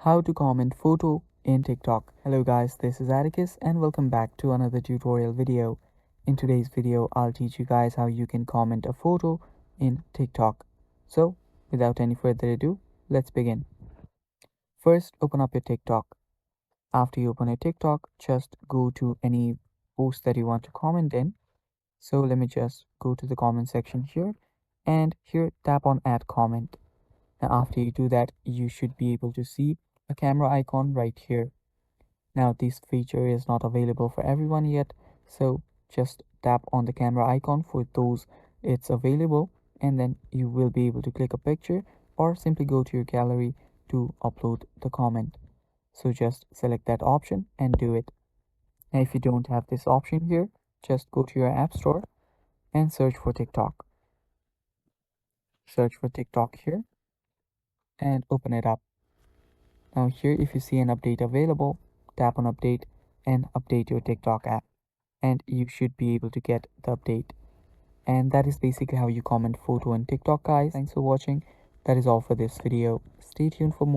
How to comment photo in TikTok. Hello guys, this is Atticus and welcome back to another tutorial video. In today's video, I'll teach you guys how you can comment a photo in TikTok. So, without any further ado, let's begin. First, open up your TikTok. After you open a TikTok, just go to any post that you want to comment in. So let me just go to the comment section here, and here tap on add comment. Now after you do that, you should be able to see a camera icon right here. Now this feature is not available for everyone yet, so just tap on the camera icon for those it's available, and then you will be able to click a picture or simply go to your gallery to upload the comment. So just select that option and do it. Now if you don't have this option here, just go to your app store and search for TikTok. Search for TikTok here and open it up. Now here, if you see an update available, tap on update and update your TikTok app, and you should be able to get the update. And that is basically how you comment photo on TikTok, guys. Thanks for watching. That is all for this video. Stay tuned for more.